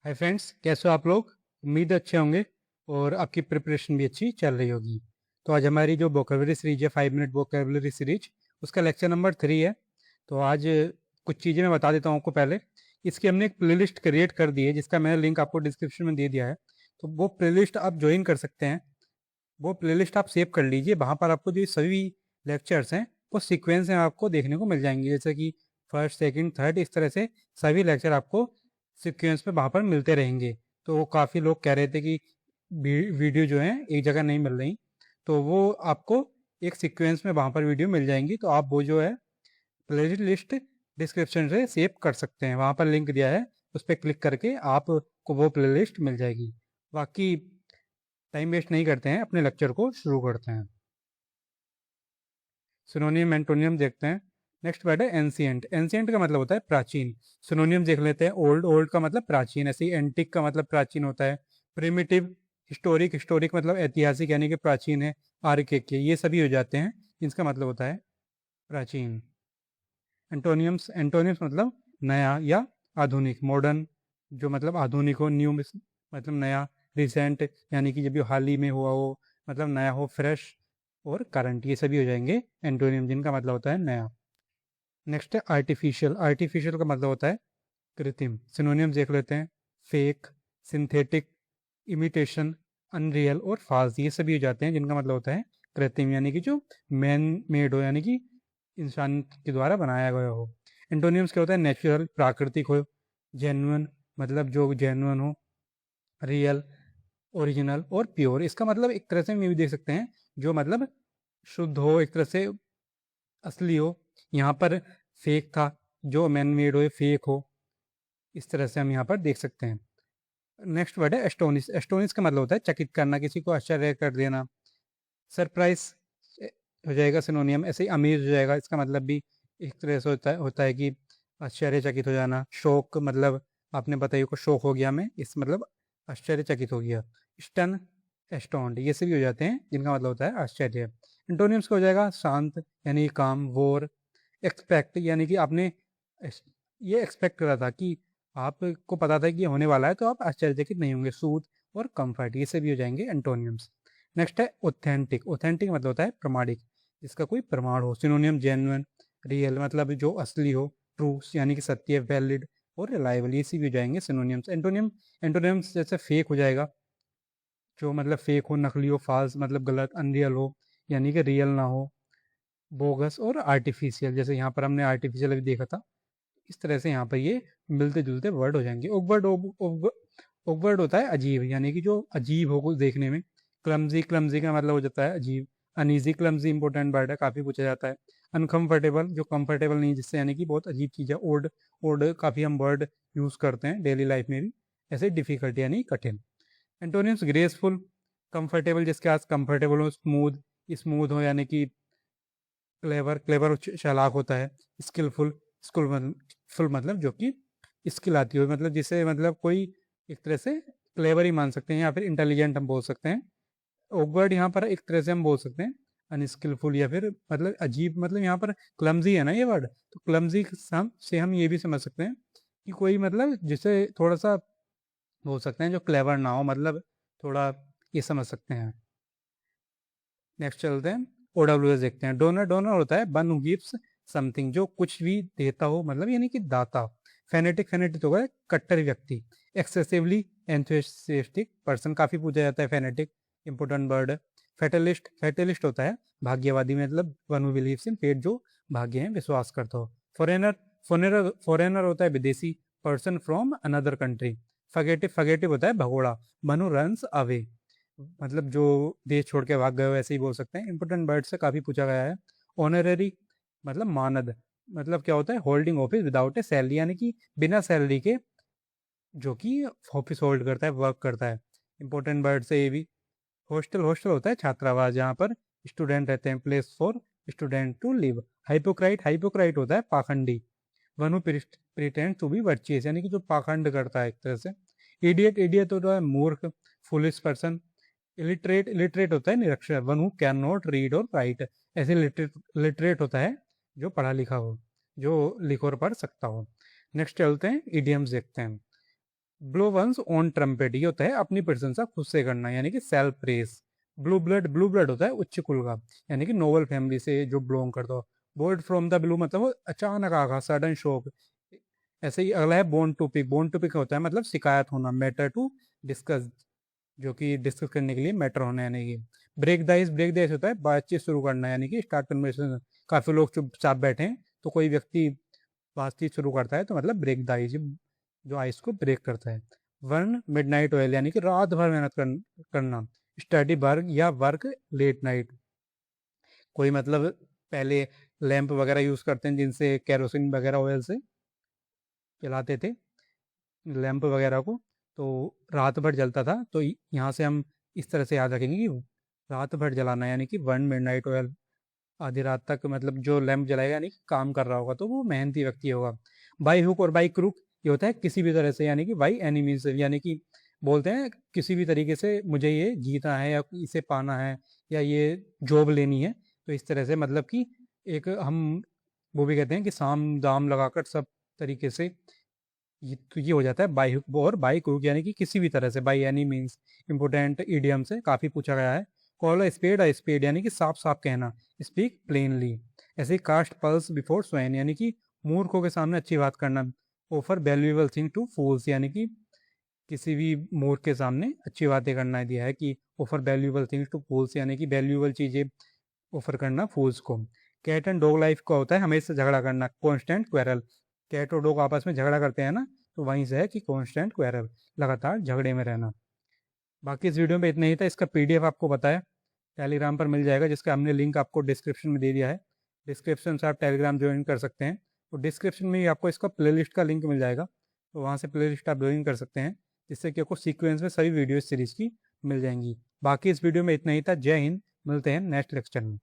Hi friends, कैसे हो आप लोग। उम्मीद है अच्छे होंगे और आपकी प्रिपरेशन भी अच्छी चल रही होगी। तो आज हमारी जो वोकेबलरी सीरीज है 5 मिनट वोकेबलरी सीरीज, उसका लेक्चर नंबर 3 है। तो आज कुछ चीज़ें मैं बता देता हूँ आपको। पहले इसकी हमने एक प्लेलिस्ट क्रिएट कर दी है जिसका मैंने लिंक आपको डिस्क्रिप्शन में दे दिया है। तो वो प्लेलिस्ट आप ज्वाइन कर सकते हैं। वो प्लेलिस्ट आप सेव कर लीजिए। वहाँ पर आपको जो सभी लेक्चर्स हैं वो सीक्वेंस में आपको देखने को मिल जाएंगे, जैसे कि फर्स्ट सेकंड थर्ड, इस तरह से सभी लेक्चर आपको सीक्वेंस में वहाँ पर मिलते रहेंगे। तो काफ़ी लोग कह रहे थे कि वीडियो जो है एक जगह नहीं मिल रही, तो वो आपको एक सीक्वेंस में वहाँ पर वीडियो मिल जाएंगी। तो आप वो जो है प्ले लिस्ट डिस्क्रिप्शन से सेव कर सकते हैं। वहाँ पर लिंक दिया है, उस पर क्लिक करके आपको वो प्ले लिस्ट मिल जाएगी। बाकी टाइम वेस्ट नहीं करते हैं, अपने लेक्चर को शुरू करते हैं। सिनोनियम एंटोनियम देखते हैं। नेक्स्ट वर्ड है एंशियंट। एंशियंट का मतलब होता है प्राचीन। सिनोनियम देख लेते हैं। ओल्ड, ओल्ड का मतलब प्राचीन, ऐसे ही एंटिक का मतलब प्राचीन होता है। प्रिमिटिव, हिस्टोरिक, हिस्टोरिक मतलब ऐतिहासिक यानी कि प्राचीन है। आर्किक, ये सभी हो जाते हैं जिनका मतलब होता है प्राचीन। एंटोनियम्स, एंटोनियम्स मतलब नया या आधुनिक, मॉडर्न जो मतलब आधुनिक हो, न्यू मतलब नया, रिसेंट यानी कि जब भी हाल ही में हुआ हो, मतलब नया हो, फ्रेश और करंट, ये सभी हो जाएंगे एंटोनियम जिनका मतलब होता है नया। नेक्स्ट है आर्टिफिशियल। आर्टिफिशियल का मतलब होता है कृत्रिम। सिनोनियम्स देख लेते हैं। फेक, सिंथेटिक, इमिटेशन, अनरियल और फाल्स, ये सभी हो जाते हैं जिनका मतलब होता है कृत्रिम, यानी कि जो मैन मेड हो, यानी कि इंसान के द्वारा बनाया गया हो। एंटोनियम्स क्या होता है? नेचुरल, प्राकृतिक हो। जेन्युइन मतलब जो जेन्युइन हो। रियल, ओरिजिनल और प्योर, इसका मतलब एक तरह से हम ये भी देख सकते हैं जो मतलब शुद्ध हो, एक तरह से असली हो। यहाँ पर फेक था, जो मैन मेड हो फेक हो, इस तरह से हम यहाँ पर देख सकते हैं। नेक्स्ट वर्ड है एस्टोनिश। एस्टोनिश का मतलब होता है चकित करना, किसी को आश्चर्य कर देना। सरप्राइज हो जाएगा सिनोनियम, ऐसे ही अमीर हो जाएगा, इसका मतलब भी एक तरह से होता है कि आश्चर्यचकित हो जाना। शोक मतलब आपने बताइए को शोक हो गया मैं, इस मतलब आश्चर्यचकित हो गया। स्टन, एस्टोन्ड, ये सभी हो जाते हैं जिनका मतलब होता है आश्चर्य। एंटोनियम्स का हो जाएगा शांत यानी काम, वोर, एक्सपेक्ट यानी कि आपने ये एक्सपेक्ट करा था कि आपको पता था कि ये होने वाला है, तो आप आश्चर्यचकित नहीं होंगे। सूद और कंफर्ट, ये सभी हो जाएंगे एंटोनियम्स। नेक्स्ट है ऑथेंटिक। ऑथेंटिक मतलब होता है प्रमाणिक, जिसका कोई प्रमाण हो। सिनोनियम जेन्युइन, रियल मतलब जो असली हो, ट्रू यानी कि सत्य, वैलिड और रिलायबल, ये सभी हो जाएंगे सिनोनियम्स। एंटोनियम, एंटोनियम्स जैसे फेक हो जाएगा, जो मतलब फेक हो, नकली हो। फाल्स मतलब गलत, अनरियल हो यानी कि रियल ना हो। बोगस और आर्टिफिशियल, जैसे यहाँ पर हमने आर्टिफिशियल अभी देखा था, इस तरह से यहाँ पर ये मिलते जुलते वर्ड हो जाएंगे। ऑकवर्ड, ऑकवर्ड होता है अजीब, यानी कि जो अजीब हो कुछ देखने में। क्लमजी, क्लमजी का मतलब हो जाता है अजीब। अनईजी, क्लमजी इंपॉर्टेंट वर्ड है, काफ़ी पूछा जाता है। अनकंफर्टेबल, जो कंफर्टेबल नहीं जिससे, यानी कि बहुत अजीब चीज़ है। ओल्ड, ओल्ड काफ़ी हम वर्ड यूज़ करते हैं डेली लाइफ में भी। ऐसे डिफिकल्ट यानी कठिन। एंटोनिम्स ग्रेसफुल, कंफर्टेबल जिसके पास कंफर्टेबल हो। स्मूथ, स्मूथ हो यानी कि क्लेवर, क्लेवर चालाक होता है। स्किलफुल, स्किलफुल मतलब जो कि स्किल आती हो, मतलब जिसे मतलब कोई एक तरह से क्लेवर ही मान सकते हैं, या फिर इंटेलिजेंट हम बोल सकते हैं। ऑकवर्ड यहाँ पर एक तरह से हम बोल सकते हैं अनस्किलफुल, या फिर मतलब अजीब, मतलब यहाँ पर क्लमजी है ना ये वर्ड, तो क्लमजी से हम ये भी समझ सकते हैं कि कोई मतलब जिसे थोड़ा सा बोल सकते हैं जो क्लेवर ना हो, मतलब थोड़ा ये समझ सकते हैं। नेक्स्ट चलते हैं, ओडब्ल्यू एस देखते हैं। डोनर, डोनर होता है वन हु गिव्स समथिंग, जो कुछ भी देता हो, मतलब यानी कि दाता। फेनेटिक, फेनेटिक होगा कट्टर व्यक्ति। एक्सेसिवली एंथुसियास्टिक पर्सन, काफी पूछा जाता है फेनेटिक, इंपोर्टेंट वर्ड है। फेटलिस्ट, फेटलिस्ट होता है भाग्यवादी, मतलब one who believes in fate, जो भाग्य है विश्वास करता हो। फॉरेनर, फॉरेनर, फॉरेनर होता है विदेशी। Person from another country. Fugitive, fugitive होता है भगोड़ा। मनु रन्स अवे, मतलब जो देश छोड़ के भाग गए हो, ऐसे ही बोल सकते हैं। इंपोर्टेंट वर्ड से काफ़ी पूछा गया है। ऑनररी मतलब मानद, मतलब क्या होता है? होल्डिंग ऑफिस विदाउट ए सैलरी, यानी कि बिना सैलरी के जो कि ऑफिस होल्ड करता है, वर्क करता है। इंपॉर्टेंट वर्ड से ये भी। हॉस्टल, हॉस्टल होता है छात्रावास जहाँ पर स्टूडेंट रहते हैं, place for student to live. Hypocrite, hypocrite होता है पाखंडी। One who pretend to be virtuous, यानी कि जो पाखंड करता है एक तरह से। इडियट, इडियट होता है मूर्ख, फुलिश पर्सन। इलिटरेट, इलिटरेट होता है निरक्षर। One who can not read और राइट, ऐसे लिटरेट होता है जो पढ़ा लिखा हो, जो लिख और पढ़ सकता हो। नेक्स्ट चलते हैं, इडियम्स देखते हैं। ब्लो वंस ऑन ट्रम्पेट, ये होता है अपनी प्रशंसा खुद से करना, यानी कि सेल्फ प्रेस। ब्लू ब्लड होता है उच्च कुल का, यानी कि नोबल फैमिली से जो बिलोंग करता हो। बोल्ड फ्रॉम द ब्लू मतलब वो अचानक आगा, सडन शॉक। ऐसे ही अगला है bone to pick. Bone to pick होता है मतलब शिकायत होना, मैटर टू डिस्कस, जो कि डिस्कस करने के लिए मैटर होना, यानी कि break the ice. Break the ice होता है बातचीत शुरू करना, यानी कि स्टार्ट कन्वर्सेशन। काफी लोग चुपचाप बैठे हैं तो कोई व्यक्ति बातचीत शुरू करता है तो मतलब ब्रेक द आइस, जो आइस को ब्रेक करता है। वन मिडनाइट ऑयल, यानी कि रात भर मेहनत करना। स्टडी वर्क या वर्क लेट नाइट, कोई मतलब पहले लैंप वगैरह यूज करते हैं जिनसे केरोसिन वगैरह ऑयल से जलाते थे लैंप वगैरह को, तो रात भर जलता था। तो यहाँ से हम इस तरह से याद रखेंगे कि रात भर जलाना, यानी कि वन मिडनाइट ऑयल, आधी रात तक मतलब जो लैंप जलाएगा यानी कि काम कर रहा होगा तो वो मेहनती व्यक्ति होगा। बाई हुक और बाई क्रूक, ये होता है किसी भी तरह से, यानी कि बाई एनी मीन्स, यानी कि बोलते हैं किसी भी तरीके से मुझे ये जीतना है या इसे पाना है या ये जॉब लेनी है, तो इस तरह से मतलब कि एक हम वो भी कहते हैं कि साम दाम लगाकर सब तरीके से, ये हो जाता है बाई हुक और बाई क्रूक, यानी कि किसी भी तरह से, by any means. Important idiom से काफ़ी पूछा गया है। कॉल अ स्पेड, यानी कि साफ साफ कहना, स्पीक प्लेनली। ऐसे कास्ट पल्स बिफोर स्वैन, यानी कि मूर्खों के सामने अच्छी बात करना। ऑफर वैल्यूएबल थिंग टू फूल्स, यानी कि किसी भी मूर्ख के सामने अच्छी बातें करना दिया है कि ऑफर वैल्यूएबल थिंग टू फूल्स, यानी कि वैल्यूएबल चीज़ें ऑफर करना फूल्स को। कैट एंड डॉग लाइफ का होता है हमेशा झगड़ा करना, कॉन्स्टेंट क्वेरल। कैट और डॉग आपस में झगड़ा करते हैं ना, तो वहीं से है कि कॉन्स्टेंट क्वेरल, लगातार झगड़े में रहना। बाकी इस वीडियो में इतना ही था। इसका पीडीएफ आपको बताया टेलीग्राम पर मिल जाएगा, जिसका हमने लिंक आपको डिस्क्रिप्शन में दे दिया है। डिस्क्रिप्शन से आप टेलीग्राम ज्वाइन कर सकते हैं, तो डिस्क्रिप्शन में ही आपको इसका प्लेलिस्ट का लिंक मिल जाएगा, तो वहाँ से प्लेलिस्ट आप ज्वाइन कर सकते हैं, जिससे कि आपको सीक्वेंस में सभी वीडियो इस सीरीज़ की मिल जाएंगी। बाकी इस वीडियो में इतना ही था। जय हिंद, मिलते हैं नेक्स्ट लेक्चर में।